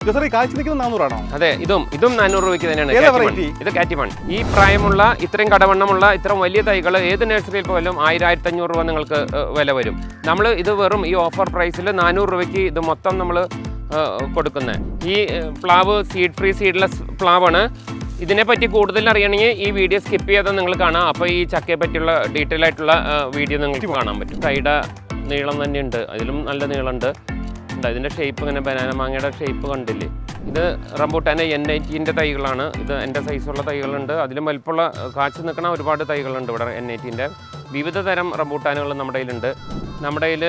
അതെ, ഇതും 400 രൂപയ്ക്ക് തന്നെയാണ്. ഇത് കാറ്റിമൺ. ഈ പ്രായമുള്ള ഇത്രയും കടവണ്ണമുള്ള ഇത്രയും വലിയ തൈകൾ ഏത് നഴ്സറിയിൽ പോലും 1000-1500 രൂപ നിങ്ങൾക്ക് വില വരും. നമ്മൾ ഇത് വെറും ഈ ഓഫർ പ്രൈസിൽ 400 രൂപയ്ക്ക് ഇത് മൊത്തം നമ്മൾ കൊടുക്കുന്നത്. ഈ പ്ലാവ് സീഡ് ഫ്രീ സീഡ്ലെസ് പ്ലാവാണ്. ഇതിനെപ്പറ്റി കൂടുതൽ അറിയണമെങ്കിൽ ഈ വീഡിയോ സ്കിപ്പ് ചെയ്താൽ നിങ്ങൾ കാണാം. അപ്പോൾ ഈ ചക്കയെ പറ്റിയുള്ള ഡീറ്റെയിൽ ആയിട്ടുള്ള വീഡിയോ നിങ്ങൾക്ക് കാണാൻ പറ്റും. തൈയുടെ നീളം തന്നെയുണ്ട്, അതിലും നല്ല നീളമുണ്ട്. ഇതിൻ്റെ ഷേപ്പ് ഇങ്ങനെ ബനാന മാങ്ങയുടെ ഷേപ്പ് കണ്ടില്ലേ. ഇത് റംബൂട്ടാൻ്റെ N80 തൈകളാണ്. ഇത് എൻ്റെ സൈസുള്ള തൈകളുണ്ട്. അതിലും വലിപ്പമുള്ള കാച്ചു നിൽക്കുന്ന ഒരുപാട് തൈകളുണ്ട് ഇവിടെ. N80 വിവിധ തരം റംബൂട്ടാനുകൾ നമ്മുടെ കയ്യിലുണ്ട്. നമ്മുടെ കയ്യിൽ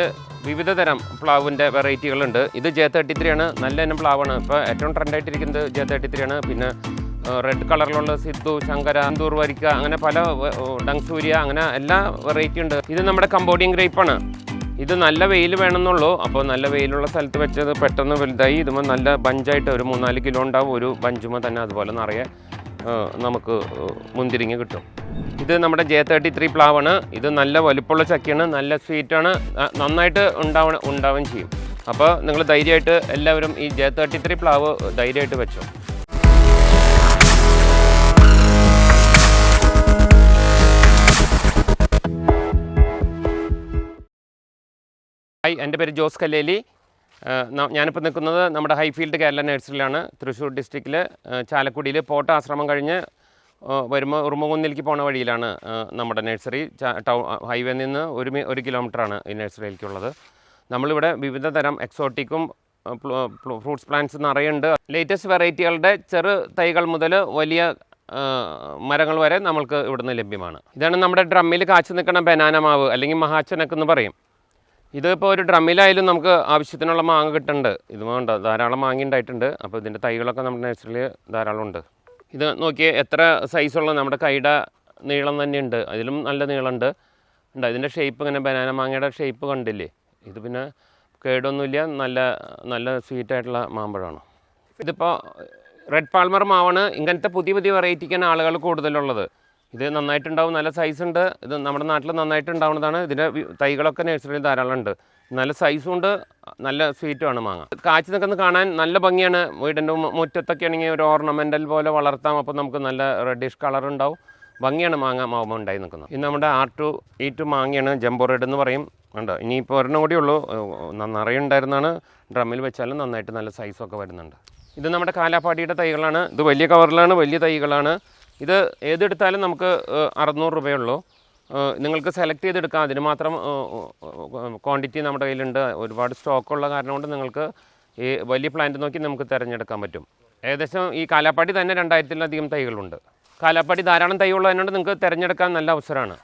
വിവിധ തരം പ്ലാവിൻ്റെ വെറൈറ്റികളുണ്ട്. ഇത് J33 ആണ്, നല്ല ഇനം പ്ലാവാണ്. ഇപ്പോൾ ഏറ്റവും ട്രെൻഡായിട്ടിരിക്കുന്നത് J33 ആണ്. പിന്നെ റെഡ് കളറിലുള്ള സിദ്ധു, ശങ്കര, അന്തൂർ വരിക്ക, അങ്ങനെ പല ഡങ്സൂര്യ, അങ്ങനെ എല്ലാ വെറൈറ്റി ഉണ്ട്. ഇത് നമ്മുടെ കംബോഡിയൻ ഗ്രേപ്പാണ്. ഇത് നല്ല വെയിൽ വേണമെന്നുള്ളൂ. അപ്പോൾ നല്ല വെയിലുള്ള സ്ഥലത്ത് വെച്ചത് പെട്ടെന്ന് വലുതായി. ഇതുമ്പോൾ നല്ല ബഞ്ചായിട്ട് ഒരു 3-4 കിലോ ഉണ്ടാവും ഒരു ബഞ്ചുമ്പോൾ തന്നെ. അതുപോലെ നിറയെ നമുക്ക് മുന്തിരിങ്ങ കിട്ടും. ഇത് നമ്മുടെ J33 പ്ലാവാണ്. ഇത് നല്ല വലുപ്പമുള്ള ചക്കയാണ്, നല്ല സ്വീറ്റാണ്, നന്നായിട്ട് ഉണ്ടാവുകയും ചെയ്യും. അപ്പോൾ നിങ്ങൾ ധൈര്യമായിട്ട് എല്ലാവരും ഈ J33 പ്ലാവ് ധൈര്യമായിട്ട് വെച്ചോ. ഹായ്, എൻ്റെ പേര് ജോസ് കല്ലേലി. ഞാനിപ്പോൾ നിൽക്കുന്നത് നമ്മുടെ ഹൈഫീൽഡ് കേരള നഴ്സറിയിലാണ്. തൃശ്ശൂർ ഡിസ്ട്രിക്റ്റിൽ ചാലക്കുടിയിൽ പോട്ട ആശ്രമം കഴിഞ്ഞ് വരുമ്പോൾ ഉറുമകുന്നിലേക്ക് പോണ വഴിയിലാണ് നമ്മുടെ നഴ്സറി. ഹൈവേ നിന്ന് 1 കിലോമീറ്ററാണ് ഈ നഴ്സറിയിലേക്കുള്ളത്. നമ്മളിവിടെ വിവിധ തരം എക്സോട്ടിക്കും ഫ്രൂട്ട്സ് പ്ലാന്റ്സ് നിറയുണ്ട്. ലേറ്റസ്റ്റ് വെറൈറ്റികളുടെ ചെറു തൈകൾ മുതൽ വലിയ മരങ്ങൾ വരെ നമ്മൾക്ക് ഇവിടുന്ന് ലഭ്യമാണ്. ഇതാണ് നമ്മുടെ ഡ്രമ്മിൽ കാച്ചു നിൽക്കുന്ന ബനാന മാവ്, അല്ലെങ്കിൽ മഹാച്ചനക്ക് എന്ന് പറയും. ഇതിപ്പോൾ ഒരു ഡ്രമ്മിലായാലും നമുക്ക് ആവശ്യത്തിനുള്ള മാങ്ങ കിട്ടുന്നുണ്ട്. ഇത് വേണ്ട ധാരാളം മാങ്ങ ഉണ്ടായിട്ടുണ്ട്. അപ്പോൾ ഇതിൻ്റെ തൈകളൊക്കെ നമ്മുടെ നഴ്സറിയിൽ ധാരാളം ഉണ്ട്. ഇത് നോക്കിയേ, എത്ര സൈസുള്ള നമ്മുടെ കൈയുടെ നീളം തന്നെയുണ്ട്, അതിലും നല്ല നീളമുണ്ട്. ഇതിൻ്റെ ഷേപ്പ് ഇങ്ങനെ ബനാന മാങ്ങയുടെ ഷേപ്പ് കണ്ടില്ലേ. ഇത് പിന്നെ കേടൊന്നുമില്ല, നല്ല സ്വീറ്റായിട്ടുള്ള മാമ്പഴമാണ്. ഇതിപ്പോൾ റെഡ് പാൾമർ മാവാണ്. ഇങ്ങനത്തെ പുതിയ വെറൈറ്റിക്കാണ് ആളുകൾ കൂടുതലുള്ളത്. ഇത് നന്നായിട്ടുണ്ടാവും, നല്ല സൈസ് ഉണ്ട്. ഇത് നമ്മുടെ നാട്ടിൽ നന്നായിട്ടുണ്ടാവുന്നതാണ്. ഇതിൻ്റെ തൈകളൊക്കെ നഴ്സറിയിൽ ധാരാളം ഉണ്ട്. നല്ല സൈസും ഉണ്ട്, നല്ല സ്വീറ്റുമാണ് മാങ്ങ. കാച്ചു നിൽക്കുന്നത് കാണാൻ നല്ല ഭംഗിയാണ്. വീടിൻ്റെ മുറ്റത്തൊക്കെ ആണെങ്കിൽ ഒരു ഓർണമെൻ്റൽ പോലെ വളർത്താം. അപ്പോൾ നമുക്ക് നല്ല റെഡിഷ് കളർ ഉണ്ടാവും. ഭംഗിയാണ് മാവുമ്പോൾ ഉണ്ടായി നിൽക്കുന്നത്. ഇത് നമ്മുടെ R2E2 മാങ്ങയാണ്, ജംബോ റെഡ് എന്ന് പറയും. ഉണ്ടോ, ഇനിയിപ്പോൾ ഒരെണ്ണം കൂടി ഉള്ളൂ. നിറയെ ഉണ്ടായിരുന്നാണ്. ഡ്രമ്മിൽ വെച്ചാലും നന്നായിട്ട് നല്ല സൈസൊക്കെ വരുന്നുണ്ട്. ഇത് നമ്മുടെ കാലാപ്പാടിയുടെ തൈകളാണ്. ഇത് വലിയ കവറിലാണ്, വലിയ തൈകളാണ്. ഇത് ഏതെടുത്താലും നമുക്ക് 600 രൂപയുള്ളൂ. നിങ്ങൾക്ക് സെലക്ട് ചെയ്തെടുക്കാം. അതിന് മാത്രം ക്വാണ്ടിറ്റി നമ്മുടെ കയ്യിലുണ്ട്. ഒരുപാട് സ്റ്റോക്കുള്ള കാരണം കൊണ്ട് നിങ്ങൾക്ക് ഈ വലിയ പ്ലാന്റ് നോക്കി നമുക്ക് തിരഞ്ഞെടുക്കാൻ പറ്റും. ഏകദേശം ഈ കാലാപ്പാടി തന്നെ 2000-ലധികം തൈകളുണ്ട്. കാലാപ്പാടി ധാരാളം തൈകളുള്ളതിനോട് നിങ്ങൾക്ക് തിരഞ്ഞെടുക്കാൻ നല്ല അവസരമാണ്.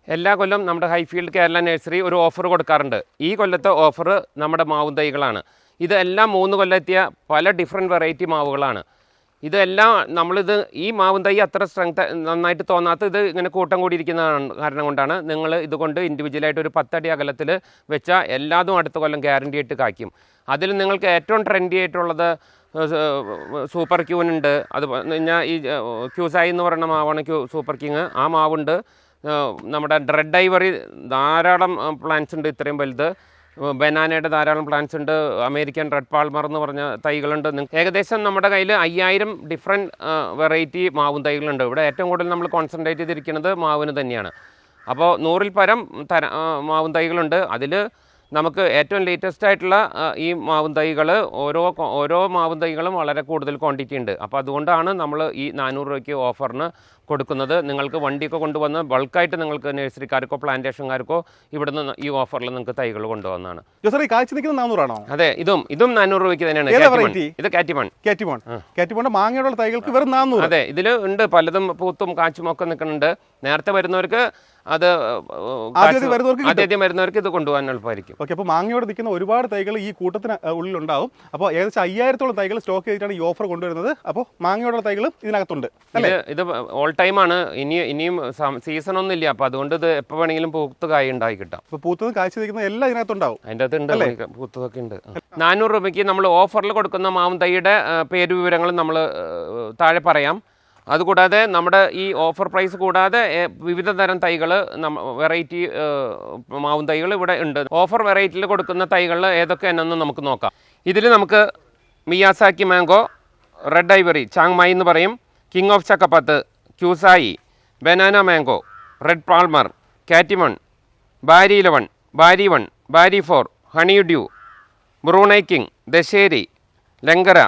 എല്ലാ കൊല്ലം നമ്മുടെ ഹൈഫീൽഡ് കേരള നഴ്സറി ഒരു ഓഫർ കൊടുക്കാറുണ്ട്. ഈ കൊല്ലത്തെ ഓഫർ നമ്മുടെ മാവും തൈകളാണ്. ഇതെല്ലാം 3 കൊല്ലമെത്തിയ പല ഡിഫറെൻറ്റ് വെറൈറ്റി മാവുകളാണ്. ഇതെല്ലാം നമ്മളിത് ഈ മാവും തൈ അത്ര സ്ട്രെങ്ത് നന്നായിട്ട് തോന്നാത്ത ഇത് ഇങ്ങനെ കൂട്ടം കൂടിയിരിക്കുന്ന കാരണം കൊണ്ടാണ്. നിങ്ങൾ ഇതുകൊണ്ട് ഇൻഡിവിജ്വലായിട്ട് ഒരു 10 അടി അകലത്തിൽ വെച്ചാൽ എല്ലാതും അടുത്ത കൊല്ലം ഗ്യാരണ്ടി ആയിട്ട് കായ്ക്കും. അതിൽ നിങ്ങൾക്ക് ഏറ്റവും ട്രെൻഡി ആയിട്ടുള്ളത് സൂപ്പർ ക്യൂനുണ്ട്. അത് കഴിഞ്ഞാൽ ഈ ക്യൂസായി എന്ന് പറയുന്ന മാവാണ് സൂപ്പർ കിങ്. ആ മാവുണ്ട്. നമ്മുടെ റെഡ് ഐവറി ധാരാളം പ്ലാന്റ്സ് ഉണ്ട്, ഇത്രയും വലുത്. ബനാനയുടെ ധാരാളം പ്ലാന്റ്സ് ഉണ്ട്. അമേരിക്കൻ റെഡ് പാൾമർ എന്ന് പറഞ്ഞ തൈകളുണ്ട്. ഏകദേശം നമ്മുടെ കയ്യിൽ 5000 ഡിഫറെൻറ്റ് വെറൈറ്റി മാവും തൈകളുണ്ട്. ഇവിടെ ഏറ്റവും കൂടുതൽ നമ്മൾ കോൺസെൻട്രേറ്റ് ചെയ്തിരിക്കുന്നത് മാവിന് തന്നെയാണ്. അപ്പോൾ 100-ൽ പരം മാവും തൈകളുണ്ട്. അതിൽ നമുക്ക് ഏറ്റവും ലേറ്റസ്റ്റ് ആയിട്ടുള്ള ഈ മാവും തൈകൾ ഓരോ മാവും തൈകളും വളരെ കൂടുതൽ ക്വാണ്ടിറ്റി ഉണ്ട്. അപ്പോൾ അതുകൊണ്ടാണ് നമ്മൾ ഈ 400 രൂപയ്ക്ക് ഓഫറിന് കൊടുക്കുന്നത്. നിങ്ങൾക്ക് വണ്ടിയൊക്കെ കൊണ്ടുവന്ന് ബൾക്കായിട്ട് നിങ്ങൾക്ക് നഴ്സറിക്കാർക്കോ പ്ലാന്റേഷൻകാർക്കോ ഇവിടുന്ന് ഈ ഓഫറിൽ നിങ്ങൾക്ക് തൈകൾ കൊണ്ടുവന്നതാണ്. അതെ, ഇതും 400 രൂപയ്ക്ക് തന്നെയാണ്. ഇത് കാറ്റിമൺ മാങ്ങയുള്ള തൈകൾക്ക് വെറും 400. അതെ, ഇതിൽ ഉണ്ട് പലതും പൂത്തും കാച്ചും ഒക്കെ നിൽക്കുന്നുണ്ട്. നേരത്തെ വരുന്നവർക്ക് അത് ആദ്യം വരുന്നവർക്ക് ഇത് കൊണ്ടുപോകാൻ എളുപ്പമായിരിക്കും. ഓക്കെ, അപ്പോൾ മാങ്ങയോട് നിൽക്കുന്ന ഒരുപാട് തൈകൾ ഈ കൂട്ടത്തിന് ഉള്ളിലുണ്ടാവും. അപ്പോൾ ഏകദേശം 5000-ഓളം തൈകൾ സ്റ്റോക്ക് ചെയ്തിട്ടാണ് ഈ ഓഫർ കൊണ്ടുവരുന്നത്. അപ്പോൾ മാങ്ങയോടുള്ള തൈകളും ഇതിനകത്തുണ്ട്. ഇത് ഓൾ ടൈമാണ്. ഇനിയും സീസൺ ഒന്നും ഇല്ല. അപ്പോൾ അതുകൊണ്ട് ഇത് എപ്പോൾ വേണമെങ്കിലും പൂത്ത് കായ ഉണ്ടായി കിട്ടാം. അപ്പോൾ പൂത്തതും കാഴ്ച നിൽക്കുന്ന എല്ലാം ഇതിനകത്തുണ്ടാവും. അതിൻ്റെ അകത്ത് ഉണ്ട്, പൂത്തതൊക്കെ ഉണ്ട്. 400 രൂപയ്ക്ക് നമ്മൾ ഓഫറിൽ കൊടുക്കുന്ന മാവും തൈയുടെ പേര് വിവരങ്ങളും നമ്മൾ താഴെ പറയാം. അതുകൂടാതെ നമ്മുടെ ഈ ഓഫർ പ്രൈസ് കൂടാതെ വിവിധ തരം തൈകൾ വെറൈറ്റി മാവും തൈകൾ ഇവിടെ ഉണ്ട്. ഓഫർ വെറൈറ്റിയിൽ കൊടുക്കുന്ന തൈകൾ ഏതൊക്കെ എന്നു നമുക്ക് നോക്കാം. ഇതിൽ നമുക്ക് Miyazaki mango, red ivory Chiang Mai എന്ന് പറയും, കിങ് ഓഫ് ചക്കപ്പത്ത് ക്യൂസായി, ബനാന മാംഗോ, റെഡ് പാൾമർ, കാറ്റിമൺ, Bari 11, Bari 1, Bari 4, honey dew, Brunei king, Dasheri, Langra,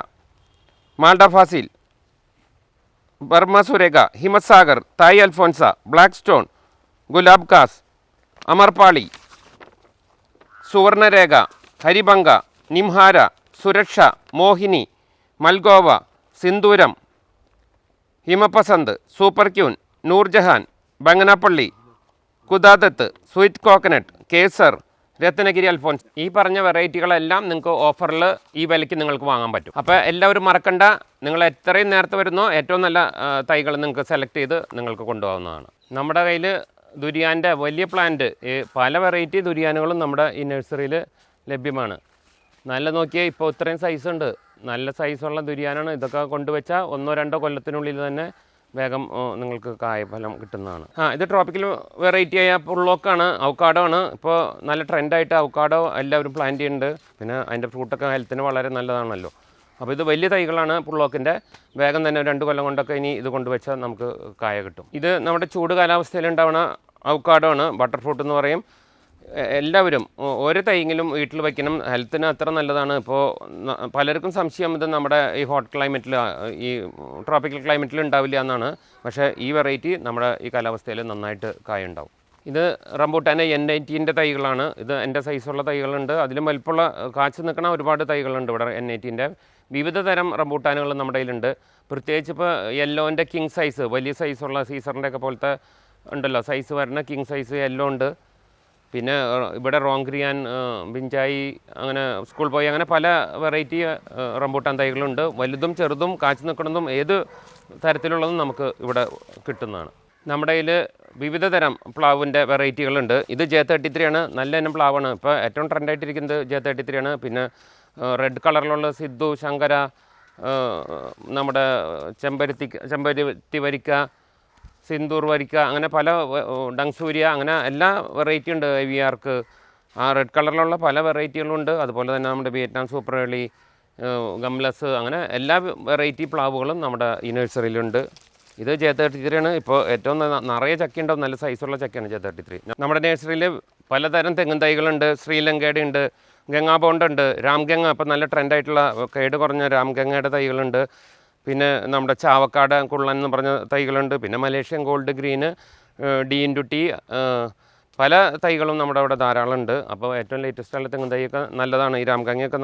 Malda Fazli, Burma Surekha, Himsagar, Thai Alphonso, black stone, Gulab Khas, Amrapali, Suvarnarekha, Haribhanga, Nimhara, Suraksha, Mohini, Malgova, Sindhooram, Himapasand, super queen, Noorjahan, Banganapalli, Khudadad, sweet coconut, Kesar, Ratnagiri Alphonso. ഈ പറഞ്ഞ വെറൈറ്റികളെല്ലാം നിങ്ങൾക്ക് ഓഫറിൽ ഈ വിലയ്ക്ക് നിങ്ങൾക്ക് വാങ്ങാൻ പറ്റും. അപ്പോൾ എല്ലാവരും മറക്കണ്ട, നിങ്ങൾ എത്രയും നേരത്തെ വരുന്നോ ഏറ്റവും നല്ല തൈകൾ നിങ്ങൾക്ക് സെലക്ട് ചെയ്ത് നിങ്ങൾക്ക് കൊണ്ടുപോകുന്നതാണ്. നമ്മുടെ കയ്യിൽ ദുരിയാൻ്റെ വലിയ പ്ലാന്റ്, പല വെറൈറ്റി ദുരിയാനുകളും നമ്മുടെ ഈ നഴ്സറിയിൽ ലഭ്യമാണ്. നല്ല നോക്കിയാൽ ഇപ്പോൾ ഇത്രയും സൈസ് ഉണ്ട്, നല്ല സൈസുള്ള ദുരിയാനാണ്. ഇതൊക്കെ കൊണ്ടുവച്ചാൽ 1-2 കൊല്ലത്തിനുള്ളിൽ തന്നെ വേഗം നിങ്ങൾക്ക് കായഫലം കിട്ടുന്നതാണ്. ഇത് ട്രോപ്പിക്കൽ വെറൈറ്റി ആയ പുള്ളോക്കാണ്, അവക്കാഡോ ആണ്. ഇപ്പോൾ നല്ല ട്രെൻഡായിട്ട് അവക്കാഡോ എല്ലാവരും പ്ലാന്റ് ചെയ്യുന്നുണ്ട്. പിന്നെ അതിൻ്റെ ഫ്രൂട്ടൊക്കെ ഹെൽത്തിന് വളരെ നല്ലതാണല്ലോ. അപ്പോൾ ഇത് വലിയ തൈകളാണ് പുള്ളോക്കിൻ്റെ. വേഗം തന്നെ 2 കൊല്ലം കൊണ്ടൊക്കെ ഇനി ഇത് കൊണ്ടുവച്ചാൽ നമുക്ക് കായ കിട്ടും. ഇത് നമ്മുടെ ചൂട് കാലാവസ്ഥയിൽ ഉണ്ടാവുന്ന അവക്കാഡോ ആണ്, ബട്ടർ ഫ്രൂട്ട് എന്ന് പറയും. എല്ലാവരും ഓരോ തൈയെങ്കിലും വീട്ടിൽ വയ്ക്കണം, ഹെൽത്തിന് അത്ര നല്ലതാണ്. ഇപ്പോൾ പലർക്കും സംശയം ഇത് നമ്മുടെ ഈ ഹോട്ട് ക്ലൈമറ്റിൽ, ഈ ട്രോപ്പിക്കൽ ക്ലൈമറ്റിൽ ഉണ്ടാവില്ല എന്നാണ്. പക്ഷേ ഈ വെറൈറ്റി നമ്മുടെ ഈ കാലാവസ്ഥയിൽ നന്നായിട്ട് കായ ഉണ്ടാവും. ഇത് റംബൂട്ടാൻ്റെ N18 തൈകളാണ്. ഇത് എൻ്റെ സൈസുള്ള തൈകളുണ്ട്, അതിലും വലുപ്പമുള്ള കാച്ചു നിൽക്കുന്ന ഒരുപാട് തൈകളുണ്ട് ഇവിടെ. N18 വിവിധ തരം റംബൂട്ടാനുകൾ നമ്മുടെ കയ്യിലുണ്ട്. പ്രത്യേകിച്ച് ഇപ്പോൾ യെല്ലോൻ്റെ കിങ് സൈസ്, വലിയ സൈസുള്ള സീസറിൻ്റെ ഒക്കെ പോലത്തെ ഉണ്ടല്ലോ സൈസ് വരുന്ന കിങ് സൈസ് യെല്ലോ ഉണ്ട്. പിന്നെ ഇവിടെ റോങ്ക്രിയാൻ, ബിഞ്ചായി, അങ്ങനെ സ്കൂൾ പോയി, അങ്ങനെ പല വെറൈറ്റി റംബൂട്ടാൻ തൈകളുണ്ട്. വലുതും ചെറുതും കാച്ചു നിൽക്കുന്നതും ഏത് തരത്തിലുള്ളതും നമുക്ക് ഇവിടെ കിട്ടുന്നതാണ്. നമ്മുടെ കയ്യിൽ വിവിധ തരം പ്ലാവിൻ്റെ വെറൈറ്റികളുണ്ട്. ഇത് J33 ആണ്, നല്ല ഇനം പ്ലാവാണ്. ഇപ്പോൾ ഏറ്റവും ട്രെൻഡായിട്ടിരിക്കുന്നത് J33 ആണ്. പിന്നെ റെഡ് കളറിലുള്ള സിദ്ധു, ശങ്കര, നമ്മുടെ ചെമ്പരത്തി വരിക്ക, സിന്ദൂർ വരിക്ക, അങ്ങനെ പല ഡങ്സൂര്യ, അങ്ങനെ എല്ലാ വെറൈറ്റി ഉണ്ട്. IVRക്ക് ആ റെഡ് കളറിലുള്ള പല വെറൈറ്റികളുണ്ട്. അതുപോലെ തന്നെ നമ്മുടെ വിയറ്റ്നാം സൂപ്പർ ഏളി, ഗംലസ്, അങ്ങനെ എല്ലാ വെറൈറ്റി പ്ലാവുകളും നമ്മുടെ ഈ നഴ്സറിയിലുണ്ട്. ഇത് J33 ആണ്. ഇപ്പോൾ ഏറ്റവും നിറയെ ചക്കയുണ്ടാവും, നല്ല സൈസുള്ള ചക്കയാണ് J33. നമ്മുടെ നഴ്സറിയിൽ പലതരം തെങ്ങും തൈകളുണ്ട്. ശ്രീലങ്കയുടെ ഉണ്ട്, ഗംഗാബോണ്ട് ഉണ്ട്, രാംഗംഗ, ഇപ്പോൾ നല്ല ട്രെൻഡായിട്ടുള്ള കേട് കുറഞ്ഞ രാംഗംഗയുടെ തൈകളുണ്ട്. പിന്നെ നമ്മുടെ ചാവക്കാട് കുള്ളൻ എന്ന് പറഞ്ഞ തൈകളുണ്ട്. പിന്നെ മലേഷ്യൻ ഗോൾഡ് ഗ്രീന്, D*T, പല തൈകളും നമ്മുടെ അവിടെ ധാരാളം ഉണ്ട്. അപ്പോൾ ഏറ്റവും ലേറ്റസ്റ്റ് ആയിട്ടുള്ള തെങ്ങും തൈയൊക്കെ നല്ലതാണ്. ഈ രാംഗംഗയൊക്കെ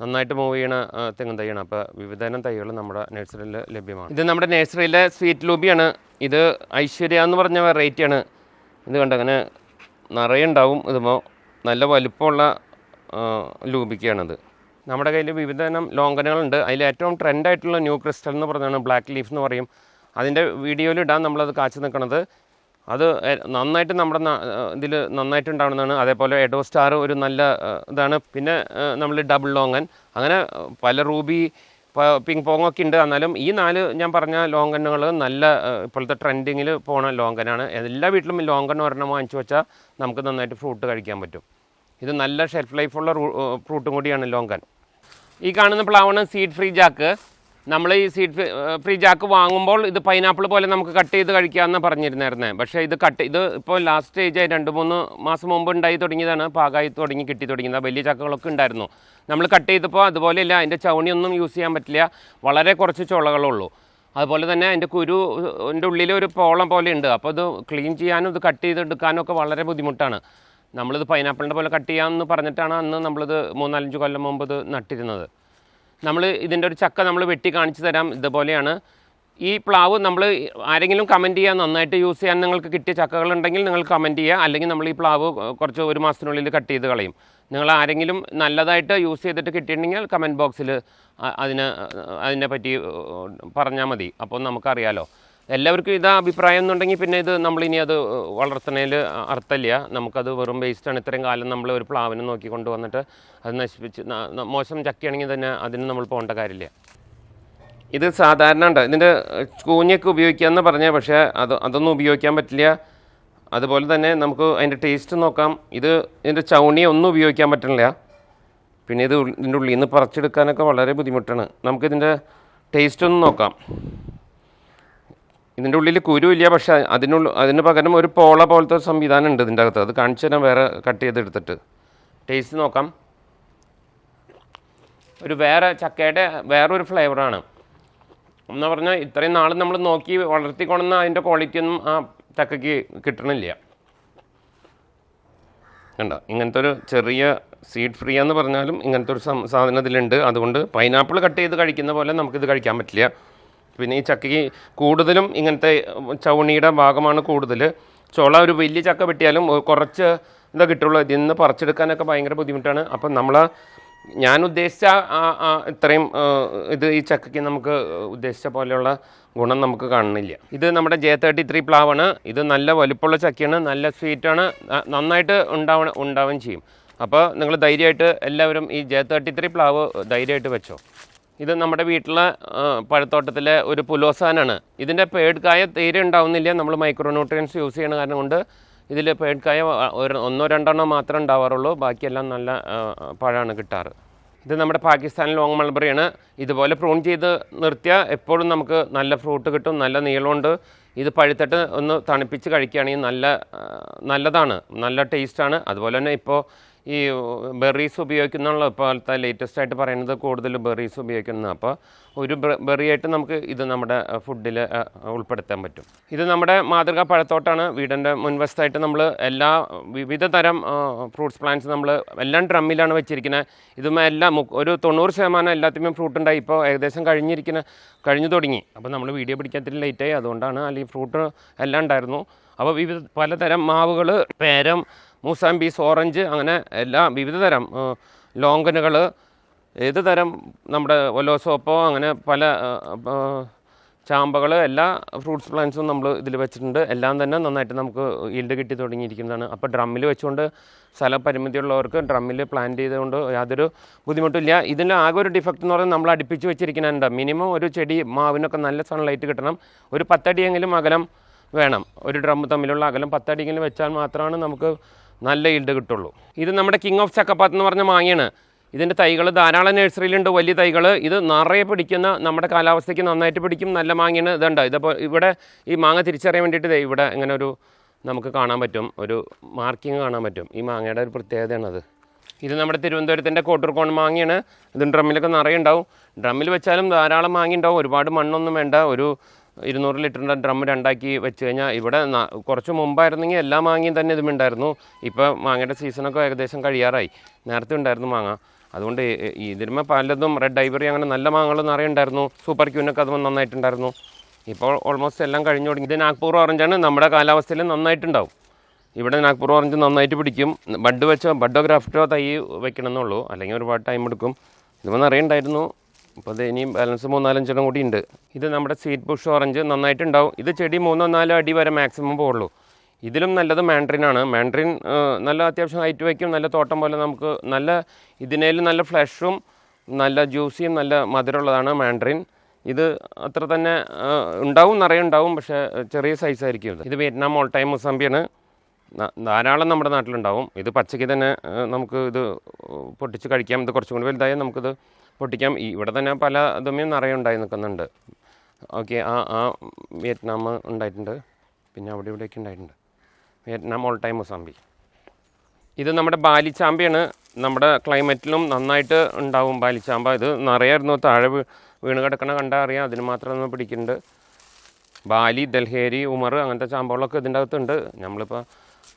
നന്നായിട്ട് മൂവ് ചെയ്യണ തെങ്ങും തൈയാണ്. അപ്പോൾ വിവിധതരം തൈകൾ നമ്മുടെ നഴ്സറിയിൽ ലഭ്യമാണ്. ഇത് നമ്മുടെ നഴ്സറിയിലെ സ്വീറ്റ് ലൂബിയാണ്. ഇത് ഐശ്വര്യ എന്ന് പറഞ്ഞ വെറൈറ്റിയാണ്. ഇത് കണ്ട അങ്ങനെ നിറയെ ഉണ്ടാവും. ഇതുമ്പോൾ നല്ല വലുപ്പമുള്ള ലൂബിക്കാണിത്. നമ്മുടെ കയ്യിൽ വിവിധതരം ലോങ്കനുകളുണ്ട്. അതിൽ ഏറ്റവും ട്രെൻഡായിട്ടുള്ള ന്യൂ ക്രിസ്റ്റൽ എന്ന് പറഞ്ഞാണ്, ബ്ലാക്ക് ലീഫ് എന്ന് പറയും. അതിൻ്റെ വീഡിയോയിൽ ഇടാൻ നമ്മളത് കാച്ചു നിൽക്കണത്. അത് നന്നായിട്ട് നമ്മുടെ ഇതിൽ നന്നായിട്ട് ഉണ്ടാവുന്നതാണ്. അതേപോലെ എഡോ സ്റ്റാർ ഒരു നല്ല ഇതാണ്. പിന്നെ നമ്മൾ ഡബിൾ ലോങ്ങൻ, അങ്ങനെ പല റൂബി, പിങ് പോങ് ഒക്കെ ഉണ്ട്. എന്നാലും ഈ 4 ഞാൻ പറഞ്ഞ ലോങ്കനുകൾ നല്ല ഇപ്പോഴത്തെ ട്രെൻഡിങ്ങിൽ പോണ ലോങ്കനാണ്. എല്ലാ വീട്ടിലും ലോങ്കൻ ഒരെണ്ണം വാങ്ങിച്ചു വെച്ചാൽ നമുക്ക് നന്നായിട്ട് ഫ്രൂട്ട് കഴിക്കാൻ പറ്റും. ഇത് നല്ല ഷെൽഫ് ലൈഫുള്ള ഫ്രൂട്ടും കൂടിയാണ് ലോങ്കൻ. ഈ കാണുന്ന പ്ലാവാണ് സീഡ് ഫ്രീ ജാക്ക്. നമ്മൾ ഈ സീഡ് ഫ്രീ ജാക്ക് വാങ്ങുമ്പോൾ ഇത് പൈനാപ്പിൾ പോലെ നമുക്ക് കട്ട് ചെയ്ത് കഴിക്കാമെന്ന് പറഞ്ഞിരുന്നായിരുന്നേ. പക്ഷേ ഇത് ഇപ്പോൾ ലാസ്റ്റ് സ്റ്റേജായി 2-3 മാസം മുമ്പ് ഉണ്ടായി തുടങ്ങിയതാണ്. പാകമായി കിട്ടി തുടങ്ങിയത്. വലിയ ചക്കകളൊക്കെ ഉണ്ടായിരുന്നു. നമ്മൾ കട്ട് ചെയ്തപ്പോൾ അതുപോലെയല്ല, അതിൻ്റെ ചവണിയൊന്നും യൂസ് ചെയ്യാൻ പറ്റില്ല, വളരെ കുറച്ച് ചുളകളുള്ളൂ. അതുപോലെ തന്നെ അതിൻ്റെ കുരുവിൻ്റെ ഉള്ളിൽ ഒരു പോളം പോലെ ഉണ്ട്. അപ്പോൾ ഇത് ക്ലീൻ ചെയ്യാനും ഇത് കട്ട് ചെയ്തെടുക്കാനും ഒക്കെ വളരെ ബുദ്ധിമുട്ടാണ്. നമ്മളിത് പൈനാപ്പിളിൻ്റെ പോലെ കട്ട് ചെയ്യാമെന്ന് പറഞ്ഞിട്ടാണ് അന്ന് നമ്മളിത് 3-4 കൊല്ലം മുമ്പ് ഇത് നട്ടിരുന്നത്. നമ്മൾ ഇതിൻ്റെ ഒരു ചക്ക നമ്മൾ വെട്ടി കാണിച്ചു തരാം. ഇതുപോലെയാണ് ഈ പ്ലാവ്. നമ്മൾ ആരെങ്കിലും കമൻറ്റ് ചെയ്യുക, നന്നായിട്ട് യൂസ് ചെയ്യാൻ നിങ്ങൾക്ക് കിട്ടിയ ചക്കകളുണ്ടെങ്കിൽ നിങ്ങൾ കമൻറ്റ് ചെയ്യുക. അല്ലെങ്കിൽ നമ്മൾ ഈ പ്ലാവ് കുറച്ച് 1 മാസത്തിനുള്ളിൽ കട്ട് ചെയ്ത് കളയും. നിങ്ങൾ ആരെങ്കിലും നല്ലതായിട്ട് യൂസ് ചെയ്തിട്ട് കിട്ടിയിട്ടുണ്ടെങ്കിൽ കമൻറ്റ് ബോക്സിൽ അതിനെപ്പറ്റി പറഞ്ഞാൽ മതി. അപ്പോൾ നമുക്കറിയാലോ. എല്ലാവർക്കും ഇതാ അഭിപ്രായം എന്നുണ്ടെങ്കിൽ പിന്നെ ഇത് നമ്മളിനി അത് വളർത്തുന്നതിൽ അർത്ഥമില്ല. നമുക്കത് വെറും വേസ്റ്റാണ്. ഇത്രയും കാലം നമ്മൾ ഒരു പ്ലാവിനെ നോക്കി കൊണ്ടുവന്നിട്ട് അത് നശിപ്പിച്ച് മോശം ചക്കയാണെങ്കിൽ തന്നെ അതിന് നമ്മൾ പോകേണ്ട കാര്യമില്ല. ഇത് സാധാരണ ഉണ്ട്, ഇതിൻ്റെ കൂഞ്ഞൊക്കെ ഉപയോഗിക്കാമെന്ന് പറഞ്ഞാൽ, പക്ഷേ അതൊന്നും ഉപയോഗിക്കാൻ പറ്റില്ല. അതുപോലെ തന്നെ നമുക്ക് അതിൻ്റെ ടേസ്റ്റ് നോക്കാം. ഇതിൻ്റെ ചൗണി ഒന്നും ഉപയോഗിക്കാൻ പറ്റില്ല. പിന്നെ ഇതിൻ്റെ ഉള്ളിൽ നിന്ന് പറിച്ചെടുക്കാനൊക്കെ വളരെ ബുദ്ധിമുട്ടാണ്. നമുക്കിതിൻ്റെ ടേസ്റ്റ് ഒന്ന് നോക്കാം. ഇതിൻ്റെ ഉള്ളിൽ കുരുവില്ല, പക്ഷേ അതിന് പകരം ഒരു പോള പോലത്തെ ഒരു സംവിധാനം ഉണ്ട് ഇതിൻ്റെ അകത്ത്. അത് കാണിച്ചു തരാൻ വേറെ കട്ട് ചെയ്തെടുത്തിട്ട് ടേസ്റ്റ് നോക്കാം. വേറെ ചക്കയുടെ വേറൊരു ഫ്ലേവറാണ് എന്ന് പറഞ്ഞാൽ ഇത്രയും നാൾ നമ്മൾ നോക്കി വളർത്തിക്കൊണ്ടുവന്ന അതിൻ്റെ ക്വാളിറ്റിയൊന്നും ആ ചക്കയ്ക്ക് കിട്ടണില്ല. കണ്ടോ, ഇങ്ങനത്തെ ഒരു ചെറിയ സീഡ് ഫ്രീ എന്ന് പറഞ്ഞാലും ഇങ്ങനത്തെ ഒരു സാധനം ഇതിലുണ്ട്. അതുകൊണ്ട് പൈനാപ്പിൾ കട്ട് ചെയ്ത് കഴിക്കുന്ന പോലെ നമുക്കിത് കഴിക്കാൻ പറ്റില്ല. പിന്നെ ഈ ചക്കയ്ക്ക് കൂടുതലും ഇങ്ങനത്തെ ചവണിയുടെ ഭാഗമാണ് കൂടുതൽ. ചോള ഒരു വലിയ ചക്ക വെട്ടിയാലും കുറച്ച് ഇതാ കിട്ടുള്ളൂ. ഇതിൽ നിന്ന് പറിച്ചെടുക്കാനൊക്കെ ഭയങ്കര ബുദ്ധിമുട്ടാണ്. അപ്പം ഞാൻ ഉദ്ദേശിച്ച ഇത്രയും ഈ ചക്കയ്ക്ക് നമുക്ക് ഉദ്ദേശിച്ച പോലെയുള്ള ഗുണം നമുക്ക് കാണുന്നില്ല. ഇത് നമ്മുടെ J33 പ്ലാവാണ്. ഇത് നല്ല വലുപ്പമുള്ള ചക്കയാണ്, നല്ല സ്വീറ്റാണ്, നന്നായിട്ട് ഉണ്ടാവുകയും ചെയ്യും. അപ്പോൾ നിങ്ങൾ ധൈര്യമായിട്ട് എല്ലാവരും ഈ J33 പ്ലാവ് ധൈര്യമായിട്ട് വെച്ചോ. ഇത് നമ്മുടെ വീട്ടിലെ പഴത്തോട്ടത്തിലെ ഒരു പുലോസാനാണ്. ഇതിൻ്റെ പേഡ്കായ തീരെ ഉണ്ടാവുന്നില്ല. നമ്മൾ മൈക്രോ ന്യൂട്രിയൻസ് യൂസ് ചെയ്യുന്ന കാരണം കൊണ്ട് ഇതിൽ പേഡ്കായ ഒന്നോ രണ്ടെണ്ണോ മാത്രമേ ഉണ്ടാവാറുള്ളൂ. ബാക്കിയെല്ലാം നല്ല പഴമാണ് കിട്ടാറ്. ഇത് നമ്മുടെ പാകിസ്ഥാൻ ലോങ് മൾബറിയാണ്. ഇതുപോലെ പ്രൂൺ ചെയ്ത് നിർത്തിയാൽ എപ്പോഴും നമുക്ക് നല്ല ഫ്രൂട്ട് കിട്ടും, നല്ല നീളമുണ്ട്. ഇത് പഴുത്തിട്ട് ഒന്ന് തണുപ്പിച്ച് കഴിക്കുകയാണെങ്കിൽ നല്ലതാണ്, നല്ല ടേസ്റ്റാണ്. അതുപോലെ തന്നെ ഇപ്പോൾ ഈ ബെറീസ് ഉപയോഗിക്കുന്നുള്ള ഇപ്പോഴത്തെ ലേറ്റസ്റ്റ് ആയിട്ട് പറയുന്നത് കൂടുതൽ ബെറീസ് ഉപയോഗിക്കുന്നത്. അപ്പോൾ ഒരു ബെറി ആയിട്ട് നമുക്ക് ഇത് നമ്മുടെ ഫുഡിൽ ഉൾപ്പെടുത്താൻ പറ്റും. ഇത് നമ്മുടെ മാതൃകാ പഴത്തോട്ടാണ്. വീടിൻ്റെ മുൻവശത്തായിട്ട് നമ്മൾ വിവിധ തരം ഫ്രൂട്ട്സ് പ്ലാന്റ്സ് നമ്മൾ എല്ലാം ഡ്രമ്മിലാണ് വെച്ചിരിക്കുന്നത്. ഇതും എല്ലാം ഒരു 90% എല്ലാത്തിനും ഫ്രൂട്ട് ഉണ്ടായി. ഇപ്പോൾ ഏകദേശം കഴിഞ്ഞു തുടങ്ങി. അപ്പോൾ നമ്മൾ വീഡിയോ പിടിക്കാത്തിരി ലേറ്റായി, അതുകൊണ്ടാണ്. അല്ലെങ്കിൽ ഫ്രൂട്ട് എല്ലാം ഉണ്ടായിരുന്നു. അപ്പോൾ പലതരം മാവുകൾ, പേരം, മൂസാമ്പീസ്, ഓറഞ്ച്, അങ്ങനെ വിവിധ തരം ലോങ്കനുകൾ, ഏത് തരം നമ്മുടെ ഒലോസോപ്പോ, അങ്ങനെ പല ചാമ്പകൾ, എല്ലാ ഫ്രൂട്ട്സ് പ്ലാന്റ്സും നമ്മൾ ഇതിൽ വെച്ചിട്ടുണ്ട്. എല്ലാം തന്നെ നന്നായിട്ട് നമുക്ക് ഈൽഡ് കിട്ടി തുടങ്ങിയിരിക്കുന്നതാണ്. അപ്പോൾ ഡ്രമ്മിൽ വെച്ചുകൊണ്ട് സ്ഥലപരിമിതിയുള്ളവർക്ക് ഡ്രമ്മിൽ പ്ലാന്റ് ചെയ്തുകൊണ്ട് യാതൊരു ബുദ്ധിമുട്ടില്ല. ഇതിൻ്റെ ആകെ ഒരു ഡിഫക്റ്റ് എന്ന് പറഞ്ഞാൽ നമ്മൾ അടുപ്പിച്ച് വെച്ചിരിക്കുന്നുണ്ട്. മിനിമം ഒരു ചെടി മാവിനൊക്കെ നല്ല സൺലൈറ്റ് കിട്ടണം. ഒരു 10 അടിയെങ്കിലും അകലം വേണം. ഒരു ഡ്രം തമ്മിലുള്ള അകലം 10 അടിയെങ്കിലും വെച്ചാൽ മാത്രമാണ് നമുക്ക് നല്ല ഈൽഡ് കിട്ടുള്ളൂ. ഇത് നമ്മുടെ കിങ് ഓഫ് ചക്കപ്പാത്ത് എന്ന് പറഞ്ഞ മാങ്ങയാണ്. ഇതിൻ്റെ തൈകൾ ധാരാളം നഴ്സറിയിലുണ്ട്, വലിയ തൈകൾ. ഇത് നിറയെ പിടിക്കുന്ന, നമ്മുടെ കാലാവസ്ഥയ്ക്ക് നന്നായിട്ട് പിടിക്കും, നല്ല മാങ്ങയാണ്. ഇതുണ്ട്. ഇതിപ്പോൾ ഇവിടെ ഈ മാങ്ങ തിരിച്ചറിയാൻ വേണ്ടിയിട്ട് ഇവിടെ ഇങ്ങനെ നമുക്ക് കാണാൻ പറ്റും, ഒരു മാർക്കിങ് കാണാൻ പറ്റും. ഈ മാങ്ങയുടെ ഒരു പ്രത്യേകതയാണത്. ഇത് നമ്മുടെ തിരുവനന്തപുരത്തിൻ്റെ കോട്ടൂർക്കോൺ മാങ്ങയാണ്. ഇത് ഡ്രമ്മിലൊക്കെ നിറയെ ഉണ്ടാവും. ഡ്രമ്മിൽ വെച്ചാലും ധാരാളം മാങ്ങ ഉണ്ടാവും. ഒരുപാട് മണ്ണൊന്നും വേണ്ട. ഒരു 200 ലിറ്ററിൻ്റെ ഡ്രം 2ആക്കി വെച്ച് കഴിഞ്ഞാൽ ഇവിടെ കുറച്ച് മുമ്പായിരുന്നെങ്കിൽ എല്ലാ മാങ്ങയും തന്നെ ഇതുമുണ്ടായിരുന്നു. ഇപ്പോൾ മാങ്ങയുടെ സീസണൊക്കെ ഏകദേശം കഴിയാറായി. നേരത്തെ ഉണ്ടായിരുന്നു മാങ്ങ. അതുകൊണ്ട് ഇതിന്മേ പലതും റെഡ് ഐവറി അങ്ങനെ നല്ല മാങ്ങകൾ നിറയെ ഉണ്ടായിരുന്നു. സൂപ്പർ ക്യൂനൊക്കെ അത് നന്നായിട്ടുണ്ടായിരുന്നു. ഇപ്പോൾ ഓൾമോസ്റ്റ് എല്ലാം കഴിഞ്ഞു തുടങ്ങി. ഇത് നാഗ്പൂർ ഓറഞ്ചാണ്. നമ്മുടെ കാലാവസ്ഥയിൽ നന്നായിട്ടുണ്ടാവും. ഇവിടെ നാഗ്പൂർ ഓറഞ്ച് നന്നായിട്ട് പിടിക്കും. ബഡോ ഗ്രാഫ്റ്റോ തൈ വെക്കണമെന്നുള്ളൂ, അല്ലെങ്കിൽ ഒരുപാട് ടൈം എടുക്കും. ഇതിപ്പോൾ നിറയെ ഉണ്ടായിരുന്നു. അപ്പോൾ അത് ഇനിയും ബാലൻസ് 3-4 കൂടി ഉണ്ട്. ഇത് നമ്മുടെ സ്വീറ്റ് ബുഷ് ഓറഞ്ച് നന്നായിട്ടുണ്ടാവും. ഇത് ചെടി 3-4 അടി വരെ മാക്സിമം പോകുള്ളൂ. ഇതിലും നല്ലത് മാൻഡ്രിനാണ്. മാൻഡ്രിൻ നല്ല അത്യാവശ്യം ഹൈറ്റ് വയ്ക്കും, നല്ല തോട്ടം പോലെ നമുക്ക് ഇതിനേലും നല്ല ഫ്ലഷും നല്ല ജ്യൂസിയും നല്ല മധുരമുള്ളതാണ് മാൻഡ്രിൻ. ഇത് അത്ര തന്നെ ഉണ്ടാവും, നിറയെ ഉണ്ടാവും, പക്ഷേ ചെറിയ സൈസായിരിക്കും. ഇത് വിയറ്റ്നാം ഓൾ ടൈം മുസമ്പിയാണ്. ധാരാളം നമ്മുടെ നാട്ടിലുണ്ടാവും. ഇത് പച്ചയ്ക്ക് തന്നെ നമുക്ക് ഇത് പൊട്ടിച്ച് കഴിക്കാം. ഇത് കുറച്ചും കൂടി വലുതായാൽ നമുക്കിത് പൊട്ടിക്കാം. ഇവിടെ തന്നെ പല ഇതും നിറയെ ഉണ്ടായി നിൽക്കുന്നുണ്ട്. ഓക്കെ, ആ വിയറ്റ്നാം ഉണ്ടായിട്ടുണ്ട്. പിന്നെ ഇവിടെയൊക്കെ ഉണ്ടായിട്ടുണ്ട്. Vietnam all time mosambi. ഇത് നമ്മുടെ ബാലിച്ചാമ്പയാണ്. നമ്മുടെ ക്ലൈമറ്റിലും നന്നായിട്ട് ഉണ്ടാവും ബാലിച്ചാമ്പ. ഇത് നിറയായിരുന്നു. താഴെ വീണ് കിടക്കണ കണ്ടാൽ അറിയാം. അതിന് മാത്രം നമ്മൾ പിടിക്കുന്നുണ്ട്. ബാലി, ദൽഹേരി, ഉമർ അങ്ങനത്തെ ചാമ്പകളൊക്കെ ഇതിൻ്റെ അകത്തുണ്ട്. നമ്മളിപ്പോൾ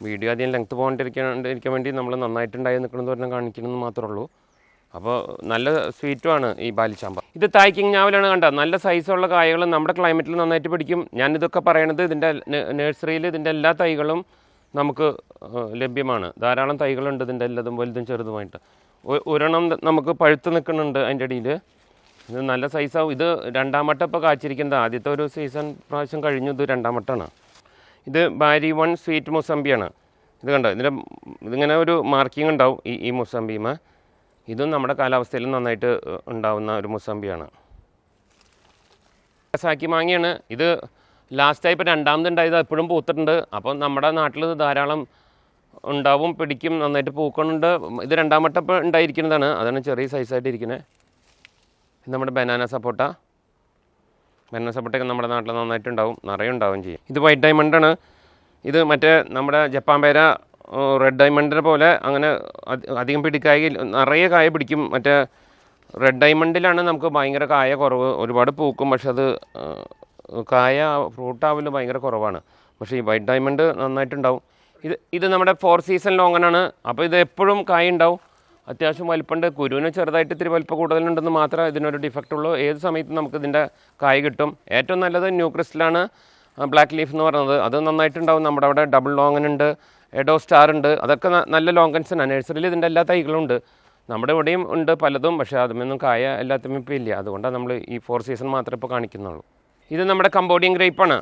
വീഡിയോ അധികം ലെങ്ത്ത് പോകാണ്ടിരിക്കാൻ വേണ്ടി നമ്മൾ നന്നായിട്ടുണ്ടായി നിൽക്കണമെന്ന് പറഞ്ഞാൽ കാണിക്കണമെന്ന് മാത്രമേ ഉള്ളൂ. അപ്പോൾ നല്ല സ്വീറ്റുമാണ് ഈ ബാലിച്ചാമ്പ. ഇത് തായ്ക്കിങ് ഞാവലാണ്. കണ്ട നല്ല സൈസുള്ള കായകൾ നമ്മുടെ ക്ലൈമറ്റിൽ നന്നായിട്ട് പിടിക്കും. ഞാനിതൊക്കെ പറയണത് ഇതിൻ്റെ നഴ്സറിയിൽ ഇതിൻ്റെ എല്ലാ തൈകളും നമുക്ക് ലഭ്യമാണ്. ധാരാളം തൈകളുണ്ട് ഇതിൻ്റെ എല്ലാതും വലുതും ചെറുതുമായിട്ട്. ഒരെണ്ണം നമുക്ക് പഴുത്ത് നിൽക്കുന്നുണ്ട് അതിൻ്റെ അടിയിൽ. ഇത് നല്ല സൈസാവും. ഇത് 2ാം വട്ടം ഇപ്പോൾ കാച്ചിരിക്കുന്നത്. ആദ്യത്തെ ഒരു സീസൺ പ്രാവശ്യം കഴിഞ്ഞു. ഇത് 2ാം വട്ടമാണ്. ഇത് ബാരി 1 സ്വീറ്റ് മുസമ്പിയാണ്. ഇത് കണ്ടോ, ഇതിങ്ങനെ ഒരു മാർക്കിംഗ് ഉണ്ടാവും ഈ മുസമ്പിമ. ഇതും നമ്മുടെ കാലാവസ്ഥയിൽ നന്നായിട്ട് ഉണ്ടാവുന്ന ഒരു മുസമ്പിയാണ്. സാക്കി മാങ്ങയാണ്. ഇത് ലാസ്റ്റായി ഇപ്പോൾ 2ാമത് ഉണ്ടായത് എപ്പോഴും പൂത്തിട്ടുണ്ട്. അപ്പം നമ്മുടെ നാട്ടിൽ ധാരാളം ഉണ്ടാവും, പിടിക്കും, നന്നായിട്ട് പൂക്കളുണ്ട്. ഇത് രണ്ടാം വട്ടം ഇപ്പോൾ ഉണ്ടായിരിക്കുന്നതാണ്, അതാണ് ചെറിയ സൈസായിട്ട് ഇരിക്കുന്നത്. ഇത് നമ്മുടെ ബനാന സപ്പോട്ട. ബനാന സപ്പോട്ടയൊക്കെ നമ്മുടെ നാട്ടിൽ നന്നായിട്ടുണ്ടാവും, നിറയെ ഉണ്ടാവുകയും ചെയ്യും. ഇത് വൈറ്റ് ഡയമണ്ടാണ്. ഇത് മറ്റേ നമ്മുടെ ജപ്പാൻ പേര റെഡ് ഡയമണ്ടിനെ പോലെ അങ്ങനെ അധികം പിടിക്കായി നിറയെ കായ പിടിക്കും. മറ്റേ റെഡ് ഡയമണ്ടിലാണ് നമുക്ക് ഭയങ്കര കായ കുറവ്, ഒരുപാട് പൂക്കും, പക്ഷെ അത് കായ ഫ്രൂട്ടാവല് ഭയങ്കര കുറവാണ്. പക്ഷേ ഈ വൈറ്റ് ഡയമണ്ട് നന്നായിട്ടുണ്ടാവും. ഇത് നമ്മുടെ 4 സീസൺ ലോങ്ങനാണ്. അപ്പോൾ ഇത് എപ്പോഴും കായ ഉണ്ടാവും, അത്യാവശ്യം വലിപ്പമുണ്ട്. കുരുവിന് ചെറുതായിട്ട് ഇത്തിരി വലിപ്പം കൂടുതലുണ്ടെന്ന് മാത്രമേ ഇതിനൊരു ഡിഫക്റ്റ് ഉള്ളൂ. ഏത് സമയത്തും നമുക്ക് ഇതിൻ്റെ കായ കിട്ടും. ഏറ്റവും നല്ലത് ന്യൂ ക്രിസ്റ്റലാണ്, ബ്ലാക്ക് ലീഫ് എന്ന് പറയുന്നത്. അത് നന്നായിട്ടുണ്ടാവും. നമ്മുടെ അവിടെ ഡബിൾ ലോങ്ങൻ ഉണ്ട്, എഡോ സ്റ്റാർ ഉണ്ട്, അതൊക്കെ നല്ല ലോങ്കൻസാണ്. നഴ്സറിയിൽ ഇതിൻ്റെ എല്ലാ തൈകളും ഉണ്ട്. നമ്മുടെ ഇവിടെയും ഉണ്ട് പലതും, പക്ഷേ അതിമൊന്നും കായ എല്ലാത്തിനും ഇപ്പോൾ ഇല്ല. അതുകൊണ്ടാണ് നമ്മൾ ഈ 4 സീസൺ മാത്രമേ ഇപ്പോൾ കാണിക്കുന്നുള്ളൂ. ഇത് നമ്മുടെ കംബോഡിയൻ ഗ്രേപ്പാണ്.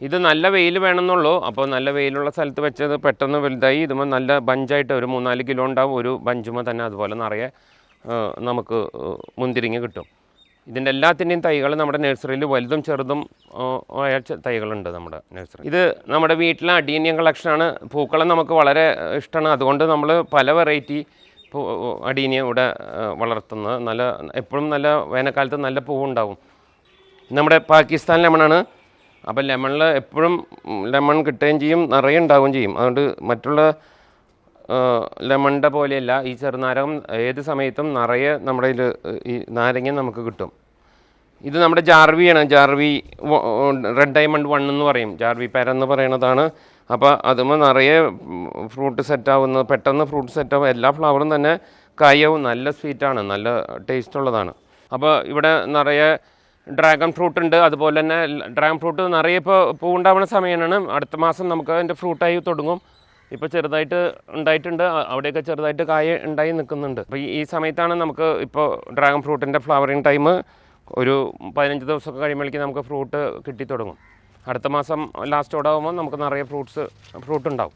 ഇത് നല്ല വെയിൽ വേണമെന്നുള്ളൂ. അപ്പോൾ നല്ല വെയിലുള്ള സ്ഥലത്ത് വെച്ചത് പെട്ടെന്ന് വലുതായി. ഇതുമ്പോൾ നല്ല ബഞ്ചായിട്ട് ഒരു 3-4 കിലോ ഉണ്ടാവും ഒരു ബഞ്ചുമ്പോൾ തന്നെ. അതുപോലെ നിറയെ നമുക്ക് മുന്തിരിങ്ങ കിട്ടും. ഇതിൻ്റെ എല്ലാത്തിൻ്റെയും തൈകൾ നമ്മുടെ നഴ്സറിയിൽ വലുതും ചെറുതും ആയ തൈകളുണ്ട് നമ്മുടെ നഴ്സറി. ഇത് നമ്മുടെ വീട്ടിലെ അഡീനിയം കളക്ഷനാണ്. പൂക്കളം നമുക്ക് വളരെ ഇഷ്ടമാണ്. അതുകൊണ്ട് നമ്മൾ പല വെറൈറ്റി അഡീനിയം ഇവിടെ വളർത്തുന്നത്. നല്ല എപ്പോഴും നല്ല വേനൽക്കാലത്ത് നല്ല പൂവുണ്ടാവും. നമ്മുടെ പാകിസ്ഥാൻ ലെമണാണ്. അപ്പോൾ ലെമണിൽ എപ്പോഴും ലെമൺ കിട്ടുകയും ചെയ്യും, നിറയെ ഉണ്ടാവുകയും ചെയ്യും. അതുകൊണ്ട് മറ്റുള്ള ലെമണിൻ്റെ പോലെയല്ല, ഈ ചെറുനാരകം ഏത് സമയത്തും നിറയെ നമ്മുടെ ഈ നാരങ്ങ നമുക്ക് കിട്ടും. ഇത് നമ്മുടെ ജാർവിയാണ്. ജാർവി റെഡ് ഡയമണ്ട് 1 എന്ന് പറയും, ജാർവി പേര എന്ന് പറയുന്നതാണ്. അപ്പോൾ അതുമ്പോൾ നിറയെ ഫ്രൂട്ട് സെറ്റാവുന്നത്, പെട്ടെന്ന് ഫ്രൂട്ട് സെറ്റാവും. എല്ലാ ഫ്ലവറും തന്നെ കായവും നല്ല സ്വീറ്റാണ്, നല്ല ടേസ്റ്റ് ഉള്ളതാണ്. അപ്പോൾ ഇവിടെ നിറയെ ഡ്രാഗൺ ഫ്രൂട്ട് ഉണ്ട്. അതുപോലെ തന്നെ ഡ്രാഗൺ ഫ്രൂട്ട് നിറയെ ഇപ്പോൾ പൂവുണ്ടാവുന്ന സമയമാണ്. അടുത്ത മാസം നമുക്ക് അതിൻ്റെ ഫ്രൂട്ടായി തുടങ്ങും. ഇപ്പോൾ ചെറുതായിട്ട് ഉണ്ടായിട്ടുണ്ട്, അവിടെയൊക്കെ ചെറുതായിട്ട് കായ ഉണ്ടായി നിൽക്കുന്നുണ്ട്. അപ്പോൾ ഈ സമയത്താണ് നമുക്ക് ഇപ്പോൾ ഡ്രാഗൺ ഫ്രൂട്ടിൻ്റെ ഫ്ലവറിങ് ടൈം. ഒരു 15 ദിവസമൊക്കെ കഴിയുമ്പോഴേക്കും നമുക്ക് ഫ്രൂട്ട് കിട്ടി തുടങ്ങും. അടുത്ത മാസം ലാസ്റ്റോടെ ആകുമ്പോൾ നമുക്ക് നിറയെ ഫ്രൂട്ട് ഉണ്ടാവും.